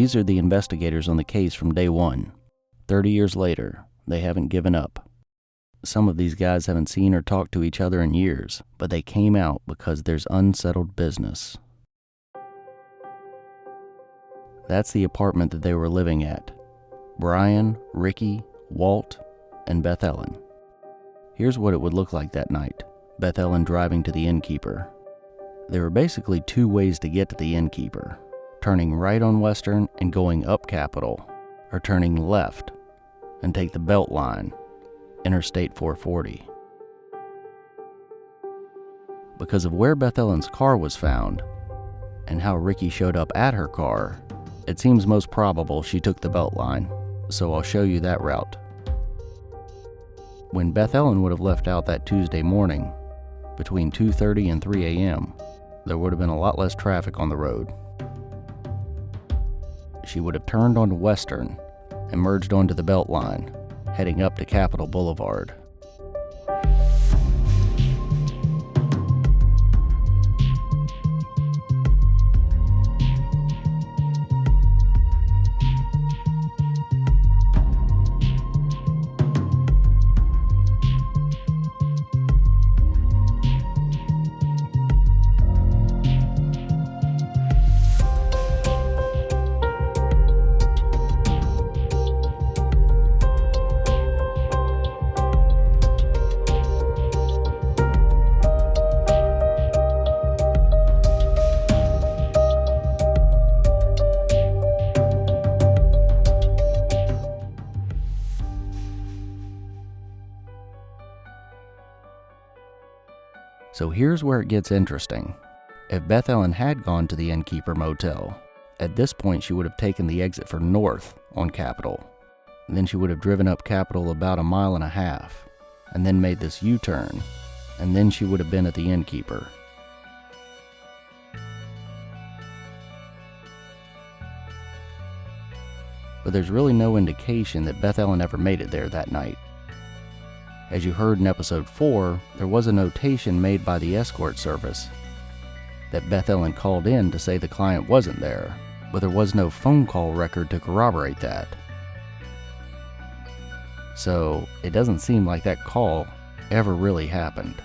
These are the investigators on the case from day one. 30 years later, they haven't given up. Some of these guys haven't seen or talked to each other in years, but they came out because there's unsettled business. That's the apartment that they were living at. Brian, Ricky, Walt, and Beth-Ellen. Here's what it would look like that night. Beth-Ellen driving to the innkeeper. There were basically two ways to get to the innkeeper: turning right on Western and going up Capitol, or turning left and take the belt line, Interstate 440. Because of where Beth-Ellen's car was found and how Ricky showed up at her car, it seems most probable she took the belt line, so I'll show you that route. When Beth-Ellen would have left out that Tuesday morning, between 2:30 and 3 a.m., there would have been a lot less traffic on the road. She would have turned onto Western and merged onto the belt line, heading up to Capitol Boulevard. So here's where it gets interesting. If Beth-Ellen had gone to the Innkeeper Motel, at this point she would have taken the exit for north on Capitol. And then she would have driven up Capitol about 1.5 miles, and then made this U-turn, and then she would have been at the Innkeeper. But there's really no indication that Beth-Ellen ever made it there that night. As you heard in episode 4, there was a notation made by the escort service that Beth-Ellen called in to say the client wasn't there, but there was no phone call record to corroborate that. So it doesn't seem like that call ever really happened.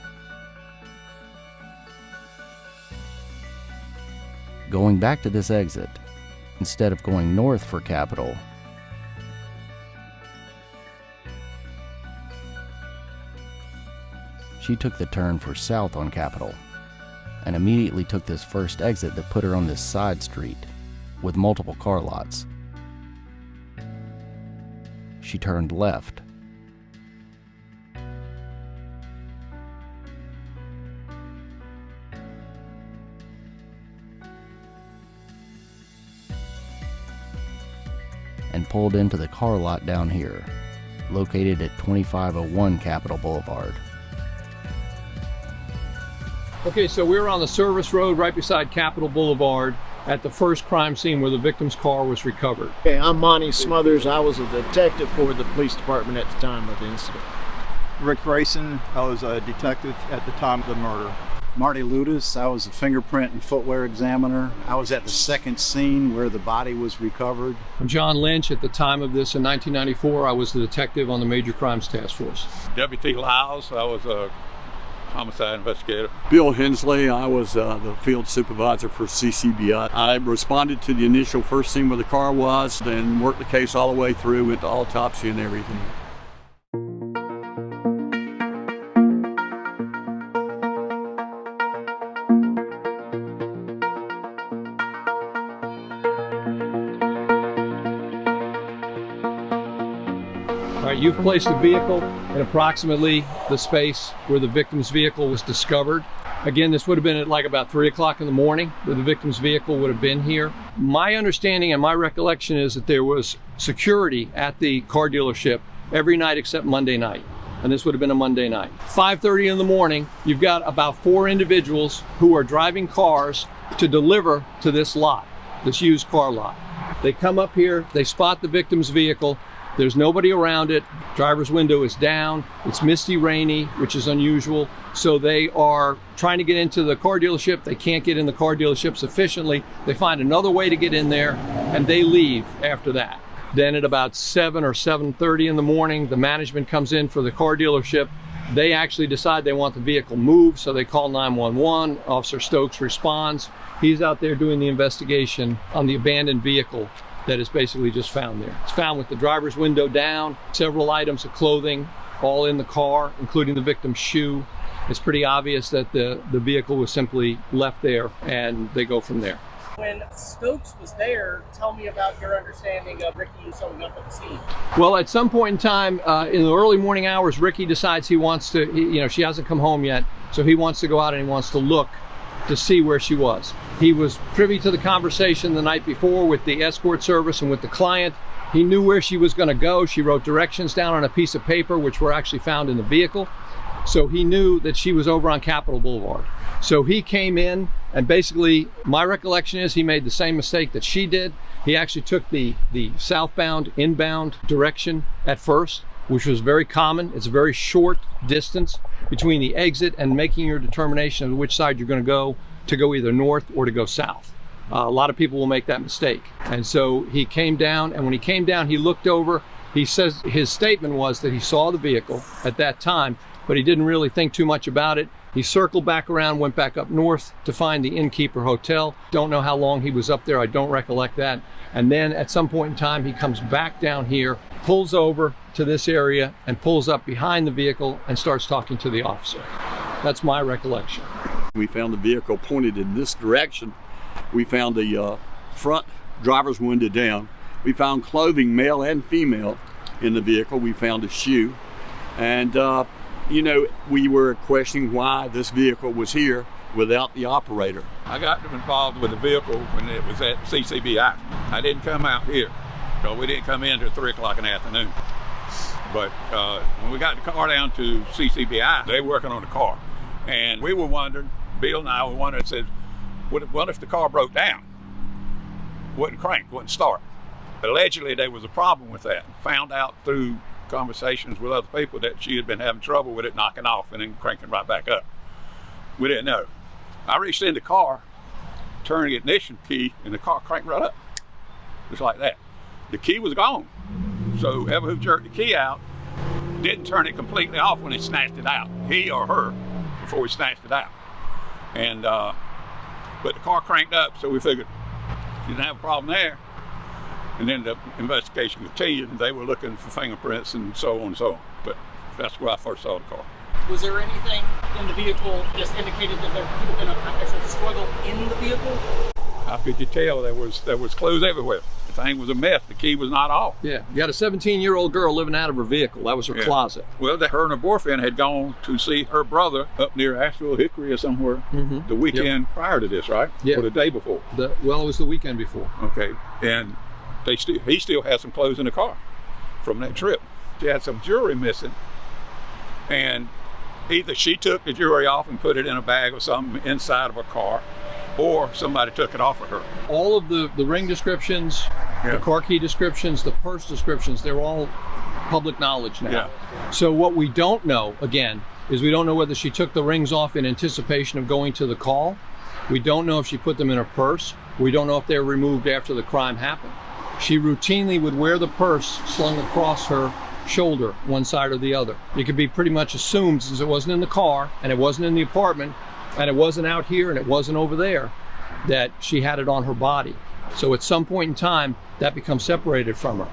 Going back to this exit, instead of going north for Capitol, she took the turn for south on Capitol and immediately took this first exit that put her on this side street with multiple car lots. She turned left. And pulled into the car lot down here, located at 2501 Capitol Boulevard. Okay, so we're on the service road right beside Capitol Boulevard at the first crime scene where the victim's car was recovered. Okay, I'm Monty Smothers. I was a detective for the police department at the time of the incident. Rick Grayson, I was a detective at the time of the murder. Marty Ludis, I was a fingerprint and footwear examiner. I was at the second scene where the body was recovered. I'm John Lynch. At the time of this in 1994, I was the detective on the Major Crimes Task Force. W.T. Lyles, I was a homicide investigator. Bill Hensley, I was the field supervisor for CCBI. I responded to the initial first scene where the car was, then worked the case all the way through, went to autopsy and everything. You've placed a vehicle in approximately the space where the victim's vehicle was discovered. Again, this would have been at like about 3 o'clock in the morning where the victim's vehicle would have been here. My understanding and my recollection is that there was security at the car dealership every night except Monday night. And this would have been a Monday night. 5:30 in the morning, you've got about 4 individuals who are driving cars to deliver to this lot, this used car lot. They come up here, they spot the victim's vehicle, There's nobody around it. Driver's window is down. It's misty, rainy, which is unusual. So they are trying to get into the car dealership. They can't get in the car dealership sufficiently. They find another way to get in there, and they leave after that. Then at about 7 or 7:30 in the morning, the management comes in for the car dealership. They actually decide they want the vehicle moved, so they call 911. Officer Stokes responds. He's out there doing the investigation on the abandoned vehicle that is basically just found there. It's found with the driver's window down, several items of clothing all in the car, including the victim's shoe. It's pretty obvious that the vehicle was simply left there, and they go from there. When Stokes was there, tell me about your understanding of Ricky showing up at the scene. Well, at some point in time, in the early morning hours, Ricky decides he wants to, she hasn't come home yet, so he wants to go out and he wants to look to see where she was. He was privy to the conversation the night before with the escort service and with the client. He knew where she was going to go. She wrote directions down on a piece of paper, which were actually found in the vehicle. So he knew that she was over on Capitol Boulevard. So he came in, and basically my recollection is he made the same mistake that she did. He actually took the southbound inbound direction at first, which was very common. It's a very short distance between the exit and making your determination of which side you're going to go either north or to go south. A lot of people will make that mistake. And so he came down, and when he came down, he looked over. He says his statement was that he saw the vehicle at that time, but he didn't really think too much about it. He circled back around, went back up north to find the Innkeeper Hotel. Don't know how long he was up there. I don't recollect that. And then at some point in time, he comes back down here, pulls over to this area, and pulls up behind the vehicle and starts talking to the officer. That's my recollection. We found the vehicle pointed in this direction. We found the front driver's window down. We found clothing, male and female, in the vehicle. We found a shoe. And we were questioning why this vehicle was here without the operator. I got involved with the vehicle when it was at CCBI. I didn't come out here, because we didn't come in until 3 o'clock in the afternoon. But when we got the car down to CCBI, they were working on the car. And we were wondering, Bill and I were wondering, said, what if the car broke down? Wouldn't crank, wouldn't start. Allegedly, there was a problem with that. Found out through conversations with other people that she had been having trouble with it knocking off and then cranking right back up. We didn't know. I reached in the car, turned the ignition key, and the car cranked right up. Just like that. The key was gone. So whoever who jerked the key out didn't turn it completely off when he snatched it out. He or her, before he snatched it out. And but the car cranked up, so we figured she didn't have a problem there. And then the investigation continued, and they were looking for fingerprints and so on and so on. But that's where I first saw the car. Was there anything in the vehicle just indicated that there could have been an actual struggle in the vehicle? How could you tell? There was clothes everywhere. The thing was a mess. The key was not off. Yeah, you got a 17-year-old girl living out of her vehicle. That was her closet. Well, her and her boyfriend had gone to see her brother up near Asheville, Hickory or somewhere the weekend prior to this, right? Yeah. Or the day before. It was the weekend before. Okay, and he still had some clothes in the car from that trip. She had some jewelry missing, and either she took the jewelry off and put it in a bag or something inside of her car, or somebody took it off of her. All of the ring descriptions, the car key descriptions, the purse descriptions, they're all public knowledge now. Yeah. So what we don't know, again, is we don't know whether she took the rings off in anticipation of going to the call. We don't know if she put them in her purse. We don't know if they were removed after the crime happened. She routinely would wear the purse slung across her shoulder, one side or the other. It could be pretty much assumed, since it wasn't in the car and it wasn't in the apartment and it wasn't out here and it wasn't over there, that she had it on her body. So at some point in time, that becomes separated from her.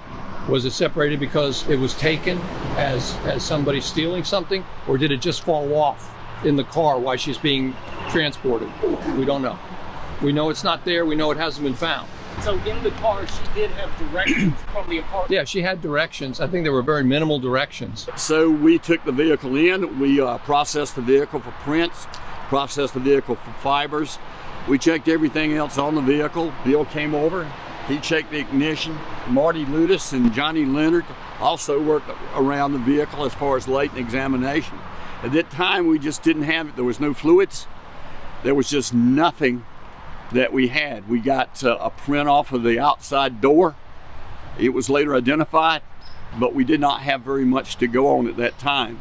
Was it separated because it was taken as somebody stealing something, or did it just fall off in the car while she's being transported? We don't know. We know it's not there. We know it hasn't been found. So in the car, she did have directions from the apartment? Yeah, she had directions. I think they were very minimal directions. So we took the vehicle in. We processed the vehicle for prints, processed the vehicle for fibers. We checked everything else on the vehicle. Bill came over. He checked the ignition. Marty Ludis and Johnny Leonard also worked around the vehicle as far as latent examination. At that time, we just didn't have it. There was no fluids. There was just nothing that we had. We got a print off of the outside door. It was later identified. but we did not have very much to go on at that time.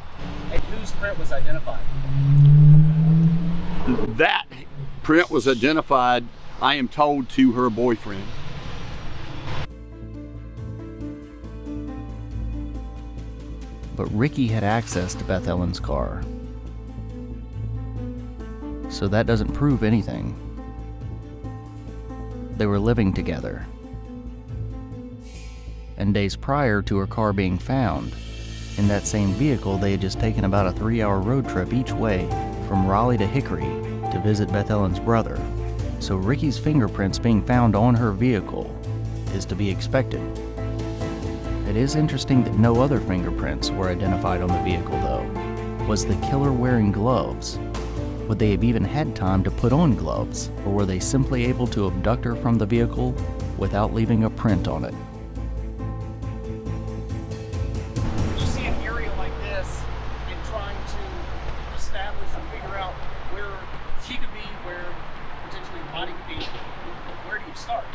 And whose print was identified? That print was identified, I am told, to her boyfriend. But Ricky had access to Beth-Ellen's car. So that doesn't prove anything. They were living together. And days prior to her car being found, in that same vehicle, they had just taken about a 3-hour road trip each way from Raleigh to Hickory to visit Beth-Ellen's brother. So Ricky's fingerprints being found on her vehicle is to be expected. It is interesting that no other fingerprints were identified on the vehicle, though. Was the killer wearing gloves? Would they have even had time to put on gloves, or were they simply able to abduct her from the vehicle without leaving a print on it? You see an area like this and trying to establish and figure out where she could be, where potentially the body could be. Where do you start?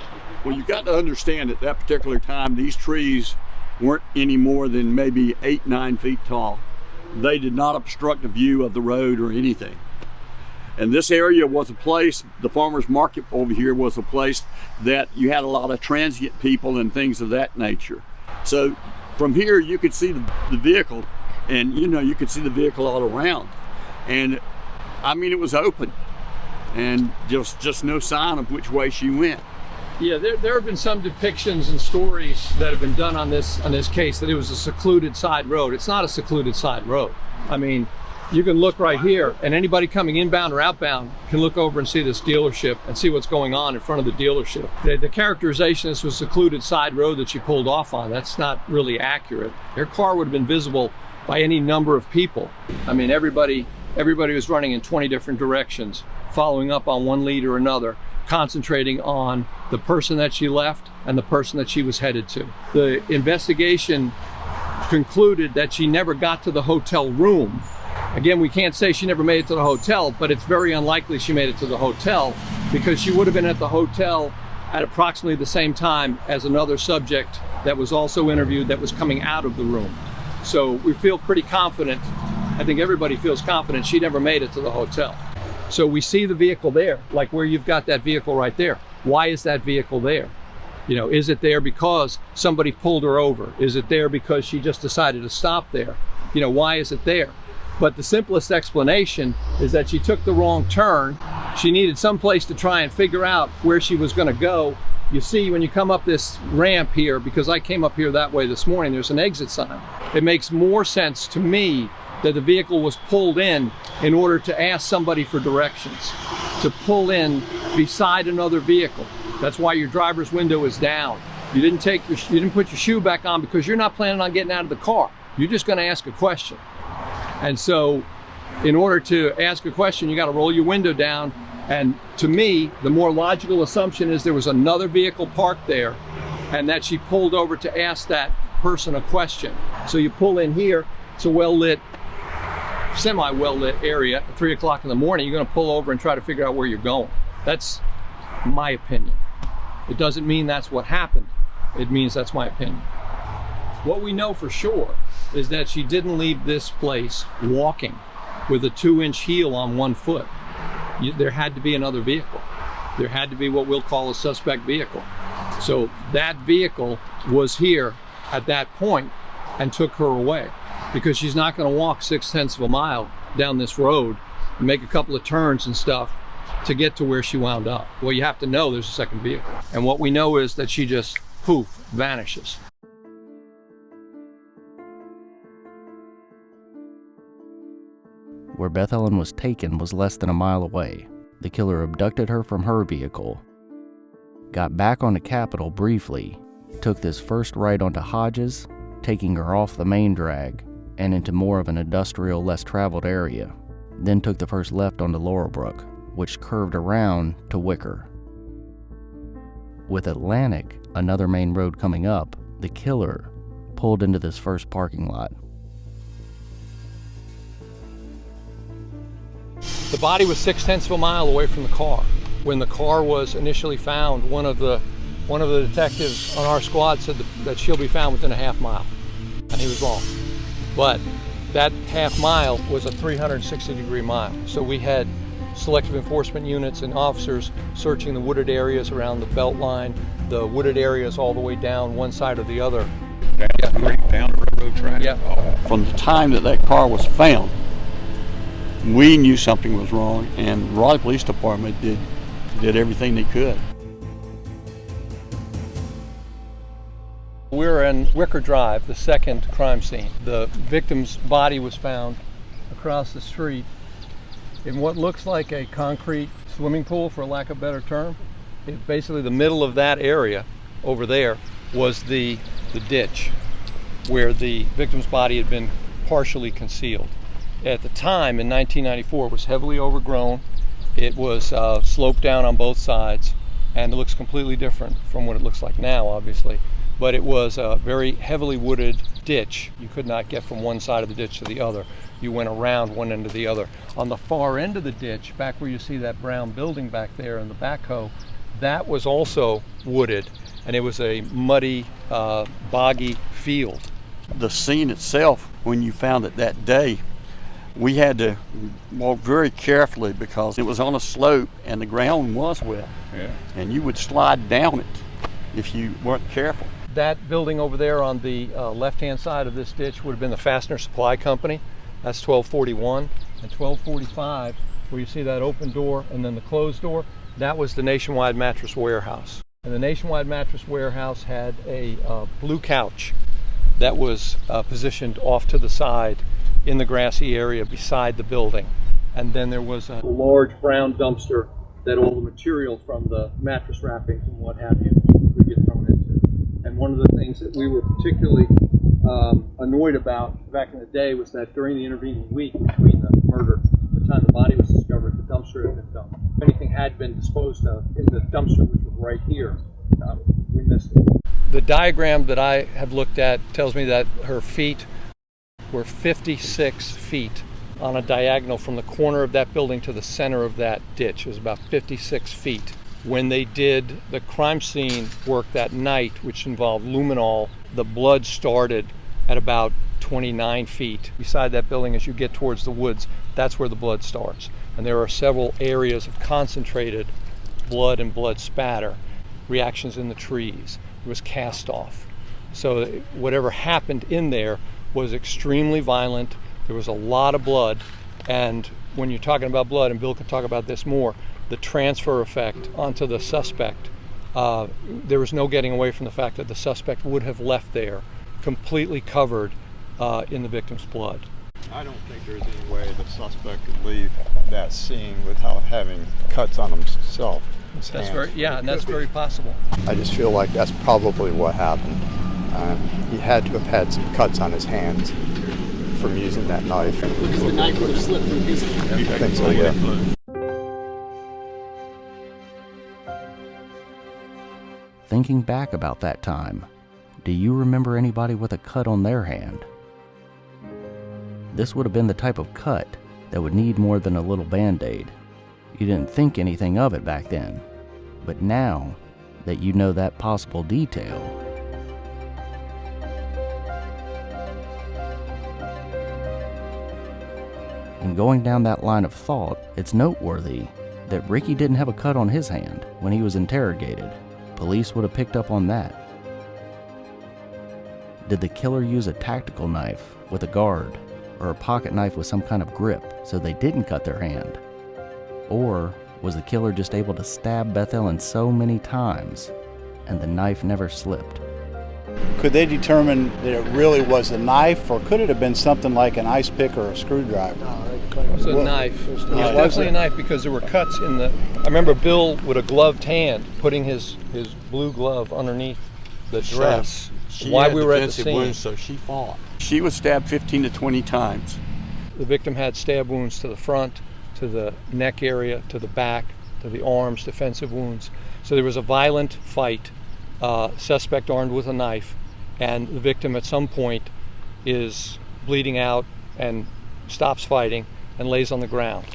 Well, you got to understand at that particular time, these trees weren't any more than maybe 8-9 feet tall. They did not obstruct the view of the road or anything. And this area was a place, the farmer's market over here was a place that you had a lot of transient people and things of that nature. So from here you could see the vehicle, and you could see the vehicle all around. And I mean, it was open and just no sign of which way she went. Yeah, there have been some depictions and stories that have been done on this case that it was a secluded side road. It's not a secluded side road. I mean, you can look right here, and anybody coming inbound or outbound can look over and see this dealership and see what's going on in front of the dealership. The characterization, this was a secluded side road that she pulled off on, that's not really accurate. Her car would have been visible by any number of people. I mean, everybody was running in 20 different directions, following up on one lead or another, concentrating on the person that she left and the person that she was headed to. The investigation concluded that she never got to the hotel room. Again, we can't say she never made it to the hotel, but it's very unlikely she made it to the hotel because she would have been at the hotel at approximately the same time as another subject that was also interviewed that was coming out of the room. So we feel pretty confident, I think everybody feels confident she never made it to the hotel. So we see the vehicle there, like where you've got that vehicle right there. Why is that vehicle there? Is it there because somebody pulled her over? Is it there because she just decided to stop there? Why is it there? But the simplest explanation is that she took the wrong turn. She needed some place to try and figure out where she was going to go. You see, when you come up this ramp here, because I came up here that way this morning, there's an exit sign. It makes more sense to me that the vehicle was pulled in order to ask somebody for directions, to pull in beside another vehicle. That's why your driver's window is down. You didn't put your shoe back on because you're not planning on getting out of the car. You're just going to ask a question. And so in order to ask a question, you got to roll your window down. And to me, the more logical assumption is there was another vehicle parked there and that she pulled over to ask that person a question. So you pull in here, it's a well-lit, semi-well-lit area at 3 o'clock in the morning. You're going to pull over and try to figure out where you're going. That's my opinion. It doesn't mean that's what happened. It means that's my opinion. What we know for sure is that she didn't leave this place walking with a 2-inch heel on one foot. There had to be another vehicle. There had to be what we'll call a suspect vehicle. So that vehicle was here at that point and took her away, because she's not going to walk 0.6 of a mile down this road and make a couple of turns and stuff to get to where she wound up. Well, you have to know there's a second vehicle. And what we know is that she just, poof, vanishes. Where Beth-Ellen was taken was less than a mile away. The killer abducted her from her vehicle, got back onto Capitol briefly, took this first right onto Hodges, taking her off the main drag and into more of an industrial, less traveled area, then took the first left onto Laurelbrook, which curved around to Wicker. With Atlantic, another main road coming up, the killer pulled into this first parking lot. The body was 0.6 of a mile away from the car. When the car was initially found, one of the detectives on our squad said that she'll be found within a half mile. he was wrong. But that half mile was a 360-degree mile. So we had selective enforcement units and officers searching the wooded areas around the belt line, the wooded areas all the way down one side or the other. Down the creek, down the railroad track. Yeah. From the time that car was found, we knew something was wrong, and Raleigh Police Department did everything they could. We're in Wicker Drive, the second crime scene. The victim's body was found across the street in what looks like a concrete swimming pool, for lack of a better term. Basically, the middle of that area over there was the ditch where the victim's body had been partially concealed. At the time, in 1994, it was heavily overgrown. It was sloped down on both sides, and it looks completely different from what it looks like now, obviously. But it was a very heavily wooded ditch. You could not get from one side of the ditch to the other. You went around one end to the other. On the far end of the ditch, back where you see that brown building back there in the backhoe, that was also wooded, and it was a muddy, boggy field. The scene itself, when you found it that day, we had to walk very carefully because it was on a slope and the ground was wet. Yeah. And you would slide down it if you weren't careful. That building over there on the left-hand side of this ditch would have been the Fastener Supply Company. That's 1241. And 1245, where you see that open door and then the closed door, that was the Nationwide Mattress Warehouse. And the Nationwide Mattress Warehouse had a blue couch that was positioned off to the side in the grassy area beside the building. And then there was a large brown dumpster that all the material from the mattress wrappings and what have you would get thrown into. And one of the things that we were particularly annoyed about back in the day was that during the intervening week between the murder and the time the body was discovered, the dumpster had been dumped. If anything had been disposed of in the dumpster, which was right here, we missed it. The diagram that I have looked at tells me that her feet were 56 feet on a diagonal from the corner of that building to the center of that ditch. It was about 56 feet. When they did the crime scene work that night, which involved luminol, the blood started at about 29 feet. Beside that building, as you get towards the woods, that's where the blood starts. And there are several areas of concentrated blood and blood spatter, reactions in the trees. It was cast off. So whatever happened in there was extremely violent. There was a lot of blood. And when you're talking about blood, and Bill can talk about this more, the transfer effect onto the suspect, there was no getting away from the fact that the suspect would have left there completely covered in the victim's blood. I don't think there's any way the suspect could leave that scene without having cuts on himself. That's very possible. I just feel like that's probably what happened. He had to have had some cuts on his hands from using that knife. Because the knife would have slipped through his hand. I think so, yeah. Thinking back about that time, do you remember anybody with a cut on their hand? This would have been the type of cut that would need more than a little Band-Aid. You didn't think anything of it back then, but now that you know that possible detail, and going down that line of thought, it's noteworthy that Ricky didn't have a cut on his hand when he was interrogated. Police would have picked up on that. Did the killer use a tactical knife with a guard or a pocket knife with some kind of grip so they didn't cut their hand? Or was the killer just able to stab Beth-Ellen so many times and the knife never slipped? Could they determine that it really was a knife, or could it have been something like an ice pick or a screwdriver? It was a knife. It was definitely a knife because there were cuts in the... I remember Bill with a gloved hand putting his blue glove underneath the dress while we were at the scene. Wounds, so she fought. She was stabbed 15 to 20 times. The victim had stab wounds to the front, to the neck area, to the back, to the arms, defensive wounds. So there was a violent fight, suspect armed with a knife, and the victim at some point is bleeding out and stops fighting and lays on the ground,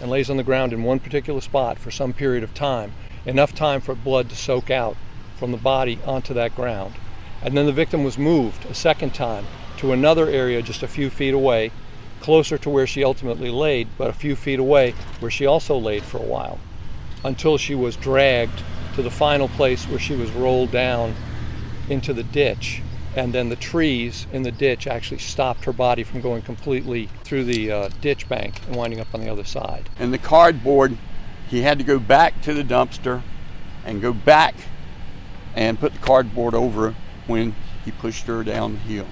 in one particular spot for some period of time, enough time for blood to soak out from the body onto that ground. And then the victim was moved a second time to another area just a few feet away, closer to where she ultimately laid, but a few feet away where she also laid for a while, until she was dragged to the final place where she was rolled down into the ditch. And then the trees in the ditch actually stopped her body from going completely through the ditch bank and winding up on the other side. And the cardboard, he had to go back to the dumpster and go back and put the cardboard over when he pushed her down the hill.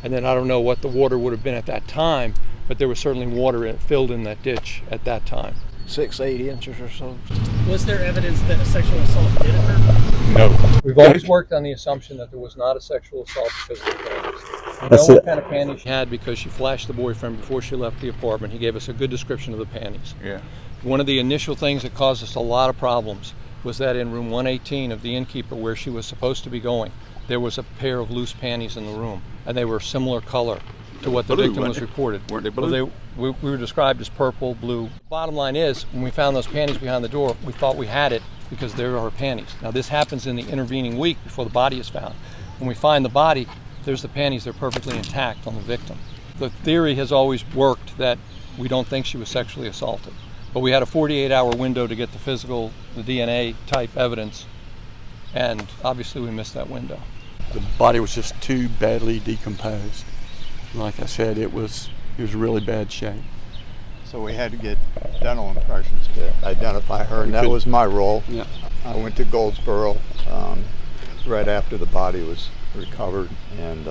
And then I don't know what the water would have been at that time, but there was certainly water filled in that ditch at that time. 6, 8 inches or so. Was there evidence that a sexual assault did occur? No. We've always worked on the assumption that there was not a sexual assault because of the panties. We That's know it. what kind of panties she had because she flashed the boyfriend before she left the apartment. He gave us a good description of the panties. Yeah. One of the initial things that caused us a lot of problems was that in room 118 of the innkeeper, where she was supposed to be going, there was a pair of loose panties in the room, and they were similar color to what the Blue, victim was weren't they? reported. Weren't they blue? Well, we were described as purple, blue. Bottom line is, when we found those panties behind the door, we thought we had it because there are her panties. Now this happens in the intervening week before the body is found. When we find the body, there's the panties, they're perfectly intact on the victim. The theory has always worked that we don't think she was sexually assaulted. But we had a 48-hour window to get the physical, the DNA type evidence, and obviously we missed that window. The body was just too badly decomposed. Like I said, it was really bad shape. So we had to get dental impressions to identify her, and that was my role. Yeah. I went to Goldsboro right after the body was recovered and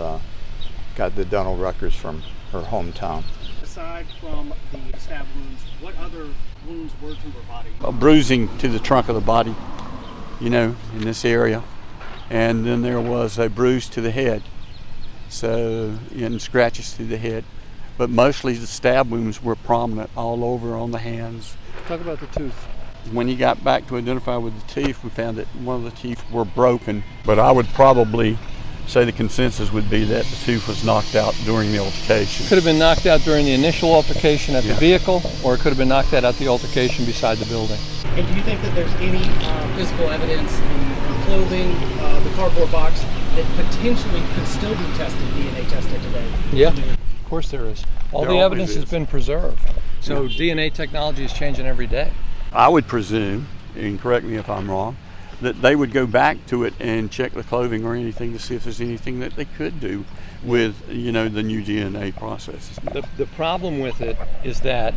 got the dental records from her hometown. Aside from the stab wounds, what other wounds were to her body? A bruising to the trunk of the body, in this area. And then there was a bruise to the head, and scratches to the head. But mostly the stab wounds were prominent all over on the hands. Talk about the tooth. When he got back to identify with the teeth, we found that one of the teeth were broken. But I would probably say the consensus would be that the tooth was knocked out during the altercation. Could have been knocked out during the initial altercation at the vehicle, or it could have been knocked out at the altercation beside the building. And do you think that there's any physical evidence in her clothing, the cardboard box, that potentially could still be tested, DNA tested today? Yeah, of course there is. All There the always evidence has is. been preserved. So DNA technology is changing every day. I would presume, and correct me if I'm wrong, that they would go back to it and check the clothing or anything to see if there's anything that they could do with, the new DNA processes. The problem with it is that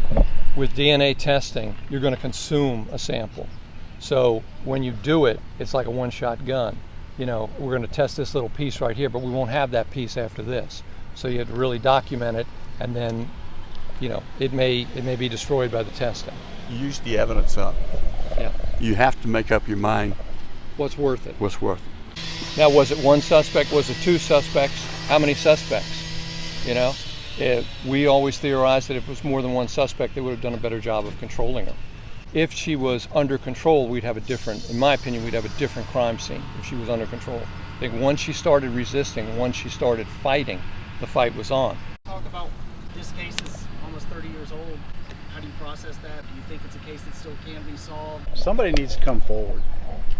with DNA testing, you're going to consume a sample. So when you do it, it's like a one-shot gun. We're going to test this little piece right here, but we won't have that piece after this. So you have to really document it, and then, it may be destroyed by the testing. Use the evidence up. Yeah. You have to make up your mind What's worth it? what's worth it. Now, was it one suspect? Was it two suspects? How many suspects? We always theorized that if it was more than one suspect, they would have done a better job of controlling her. If she was under control, in my opinion, we'd have a different crime scene if she was under control. I think once she started resisting, once she started fighting, the fight was on. Talk about this case is almost 30 years old. How do you process that? Do you think it's a case that still can be solved? Somebody needs to come forward.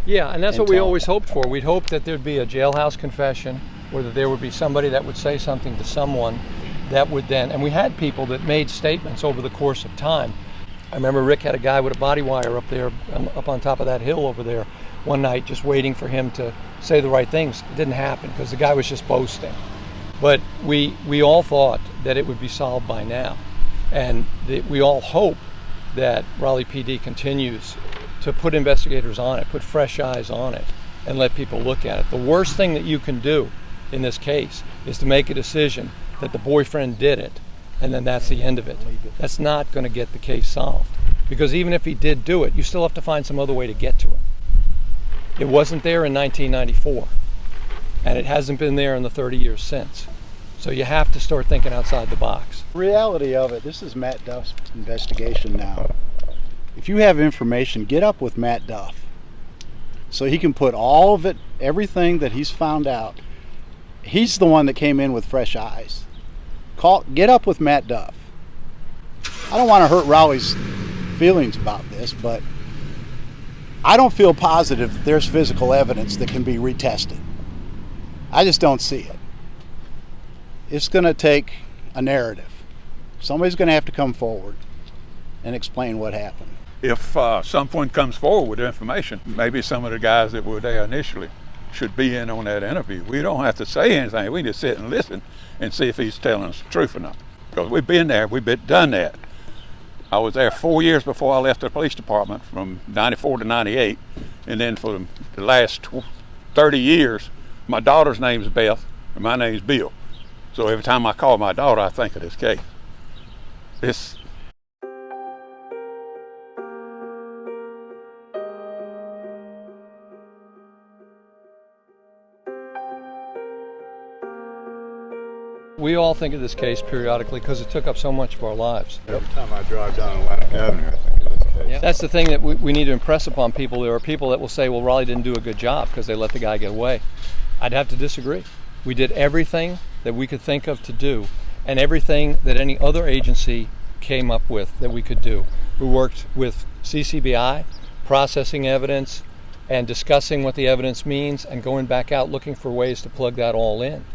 Yeah, and that's And what we tell always hoped for. We'd hoped that there'd be a jailhouse confession, or that there would be somebody that would say something to someone that would then, and we had people that made statements over the course of time. I remember Rick had a guy with a body wire up there, up on top of that hill over there one night, just waiting for him to say the right things. It didn't happen because the guy was just boasting. But we all thought that it would be solved by now. And we all hope that Raleigh PD continues to put investigators on it, put fresh eyes on it, and let people look at it. The worst thing that you can do in this case is to make a decision that the boyfriend did it, and then that's the end of it. That's not going to get the case solved. Because even if he did do it, you still have to find some other way to get to it. It wasn't there in 1994, and it hasn't been there in the 30 years since. So you have to start thinking outside the box. The reality of it, this is Matt Duff's investigation now. If you have information, get up with Matt Duff so he can put all of it, everything that he's found out. He's the one that came in with fresh eyes. Get up with Matt Duff. I don't want to hurt Raleigh's feelings about this, but I don't feel positive that there's physical evidence that can be retested. I just don't see it. It's going to take a narrative. Somebody's going to have to come forward and explain what happened. If someone comes forward with information, maybe some of the guys that were there initially should be in on that interview. We don't have to say anything. We just sit and listen and see if he's telling us the truth or not. Because we've been there, done that. I was there 4 years before I left the police department, from 94 to 98. And then for the last 30 years, my daughter's name's Beth and my name's Bill. So every time I call my daughter, I think of this case. We all think of this case periodically because it took up so much of our lives. Every time I drive down Atlantic Avenue, I think of this case. Yeah. That's the thing that we need to impress upon people. There are people that will say, well, Raleigh didn't do a good job because they let the guy get away. I'd have to disagree. We did everything that we could think of to do, and everything that any other agency came up with that we could do. We worked with CCBI, processing evidence and discussing what the evidence means and going back out looking for ways to plug that all in.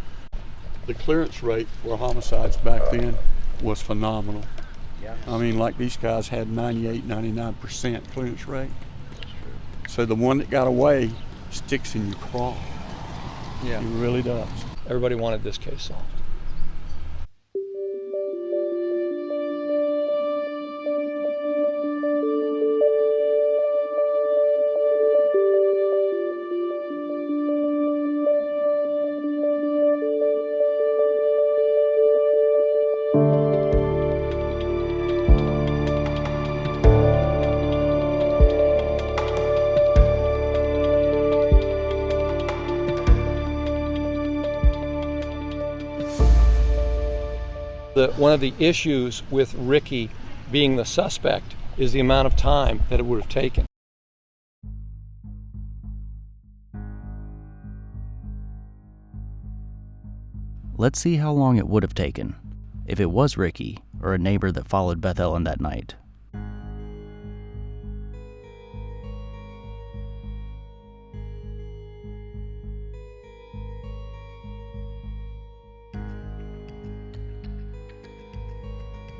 The clearance rate for homicides back then was phenomenal. Yeah. I mean, like these guys had 98, 99% clearance rate. So the one that got away sticks in your craw. Yeah. It really does. Everybody wanted this case solved. One of the issues with Ricky being the suspect is the amount of time that it would have taken. Let's see how long it would have taken if it was Ricky or a neighbor that followed Beth-Ellen that night.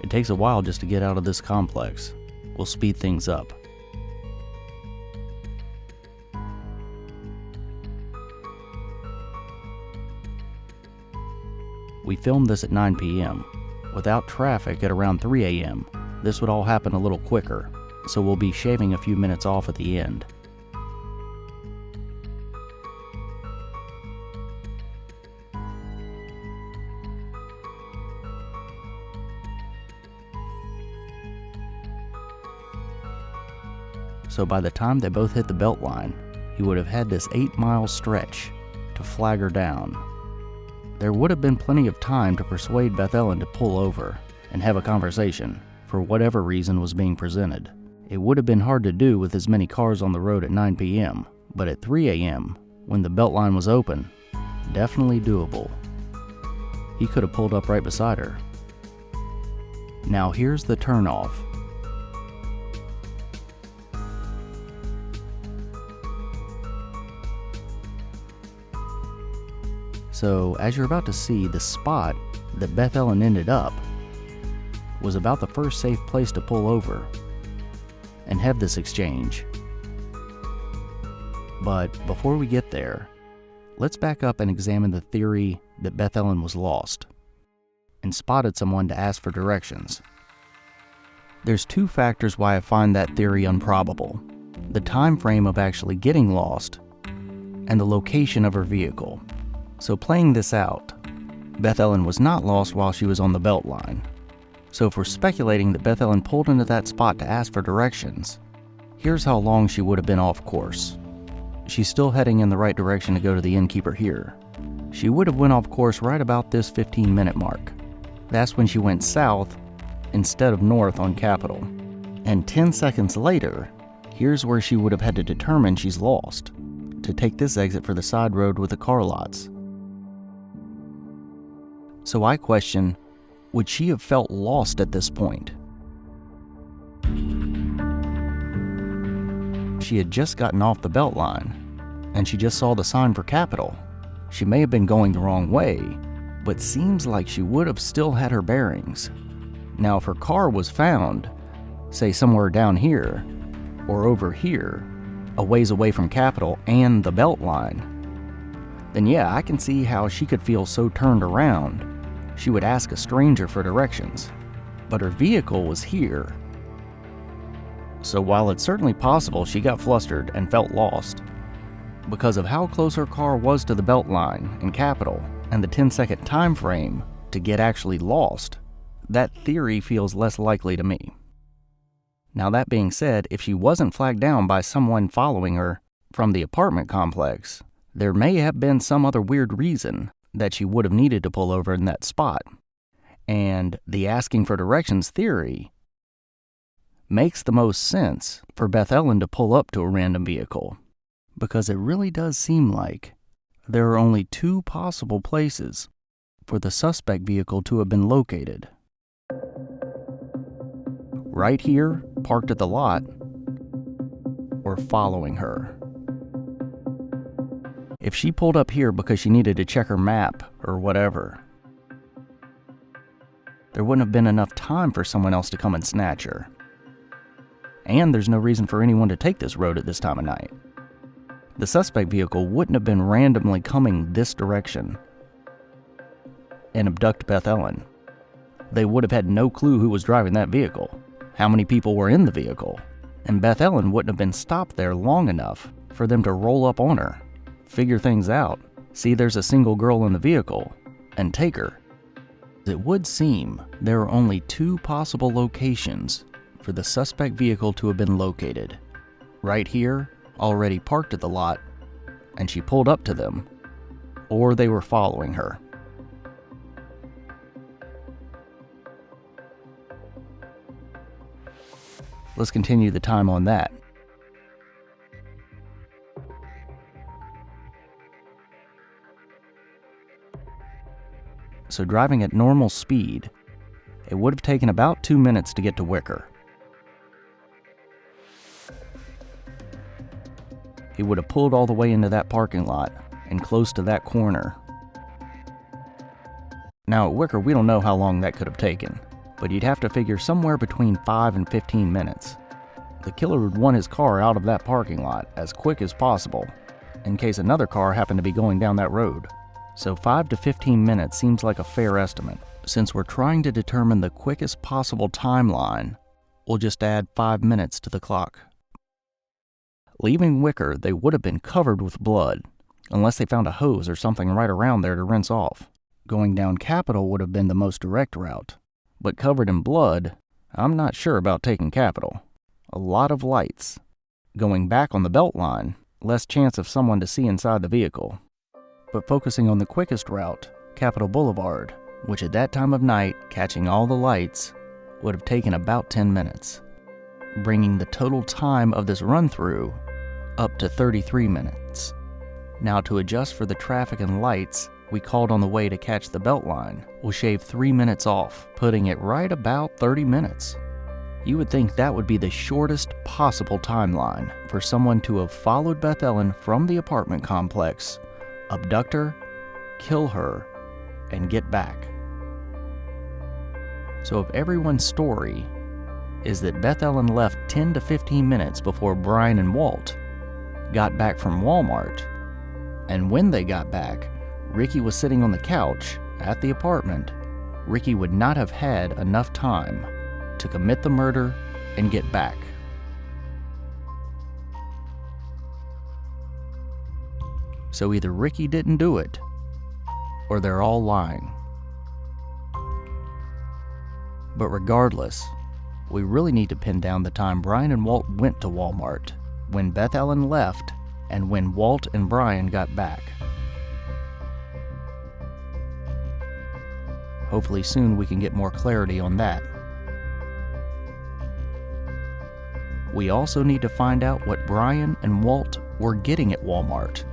It takes a while just to get out of this complex. We'll speed things up. We filmed this at 9 p.m. Without traffic at around 3 a.m. This would all happen a little quicker, so we'll be shaving a few minutes off at the end. So by the time they both hit the belt line, he would have had this 8-mile stretch to flag her down. There would have been plenty of time to persuade Beth-Ellen to pull over and have a conversation for whatever reason was being presented. It would have been hard to do with as many cars on the road at 9 p.m., but at 3 a.m., when the belt line was open, definitely doable. He could have pulled up right beside her. Now here's the turnoff. So, as you're about to see, the spot that Beth-Ellen ended up was about the first safe place to pull over and have this exchange. But before we get there, let's back up and examine the theory that Beth-Ellen was lost and spotted someone to ask for directions. There's two factors why I find that theory improbable: the time frame of actually getting lost and the location of her vehicle. So playing this out, Beth-Ellen was not lost while she was on the belt line. So if we're speculating that Beth-Ellen pulled into that spot to ask for directions, here's how long she would have been off course. She's still heading in the right direction to go to the innkeeper here. She would have went off course right about this 15-minute mark. That's when she went south instead of north on Capitol. And 10 seconds later, here's where she would have had to determine she's lost, to take this exit for the side road with the car lots. So I question, would she have felt lost at this point? She had just gotten off the belt line, and she just saw the sign for Capitol. She may have been going the wrong way, but seems like she would have still had her bearings. Now, if her car was found, say somewhere down here, or over here, a ways away from Capitol and the Beltline, then yeah, I can see how she could feel so turned around she would ask a stranger for directions. But her vehicle was here. So while it's certainly possible she got flustered and felt lost, because of how close her car was to the Beltline and Capitol and the 10-second time frame to get actually lost, that theory feels less likely to me. Now, that being said, if she wasn't flagged down by someone following her from the apartment complex, there may have been some other weird reason that she would have needed to pull over in that spot. And the asking for directions theory makes the most sense for Beth-Ellen to pull up to a random vehicle, because it really does seem like there are only two possible places for the suspect vehicle to have been located. Right here, parked at the lot, or following her. If she pulled up here because she needed to check her map or whatever, there wouldn't have been enough time for someone else to come and snatch her. And there's no reason for anyone to take this road at this time of night. The suspect vehicle wouldn't have been randomly coming this direction and abduct Beth-Ellen. They would have had no clue who was driving that vehicle, how many people were in the vehicle, and Beth-Ellen wouldn't have been stopped there long enough for them to roll up on her, figure things out, see there's a single girl in the vehicle, and take her. It would seem there are only two possible locations for the suspect vehicle to have been located. Right here, already parked at the lot, and she pulled up to them, or they were following her. Let's continue the time on that. So driving at normal speed, it would have taken about 2 minutes to get to Wicker. He would have pulled all the way into that parking lot and close to that corner. Now at Wicker, we don't know how long that could have taken, but you'd have to figure somewhere between 5 and 15 minutes. The killer would want his car out of that parking lot as quick as possible, in case another car happened to be going down that road. So 5 to 15 minutes seems like a fair estimate. Since we're trying to determine the quickest possible timeline, we'll just add 5 minutes to the clock. Leaving Wicker, they would have been covered with blood, unless they found a hose or something right around there to rinse off. Going down Capitol would have been the most direct route, but covered in blood, I'm not sure about taking Capitol. A lot of lights. Going back on the Beltline, less chance of someone to see inside the vehicle. But focusing on the quickest route, Capitol Boulevard, which at that time of night, catching all the lights, would have taken about 10 minutes, bringing the total time of this run-through up to 33 minutes. Now, to adjust for the traffic and lights we called on the way to catch the Beltline, we'll shave 3 minutes off, putting it right about 30 minutes. You would think that would be the shortest possible timeline for someone to have followed Beth-Ellen from the apartment complex, abduct her, kill her, and get back. So if everyone's story is that Beth-Ellen left 10 to 15 minutes before Brian and Walt got back from Walmart, and when they got back, Ricky was sitting on the couch at the apartment, Ricky would not have had enough time to commit the murder and get back. So either Ricky didn't do it, or they're all lying. But regardless, we really need to pin down the time Brian and Walt went to Walmart, when Beth-Ellen left, and when Walt and Brian got back. Hopefully soon we can get more clarity on that. We also need to find out what Brian and Walt were getting at Walmart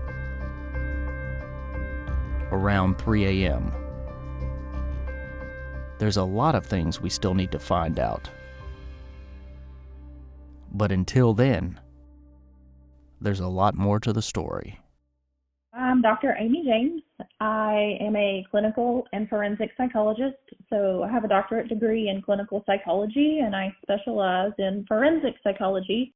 around 3 a.m. There's a lot of things we still need to find out. But until then, there's a lot more to the story. am Dr. Amy James. I am a clinical and forensic psychologist. So I have a doctorate degree in clinical psychology, and I specialize in forensic psychology.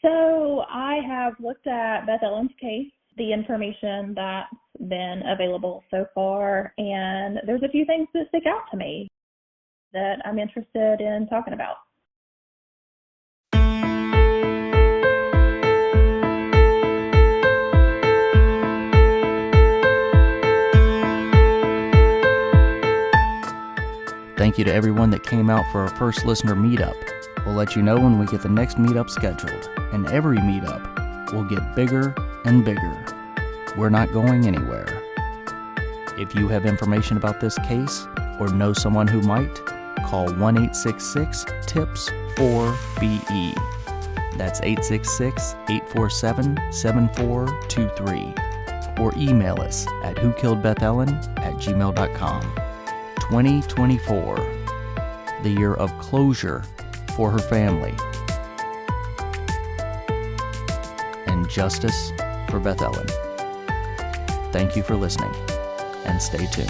So I have looked at Beth-Ellen's case, the information that's been available so far, and there's a few things that stick out to me that I'm interested in talking about. Thank you to everyone that came out for our first listener meetup. We'll let you know when we get the next meetup scheduled, and every meetup will get bigger and bigger. We're not going anywhere. If you have information about this case or know someone who might, call 1-866-TIPS-4BE. That's 866-847-7423. Or email us at whokilledbethellen@gmail.com. 2024, the year of closure for her family and justice for Beth-Ellen. Thank you for listening, and stay tuned.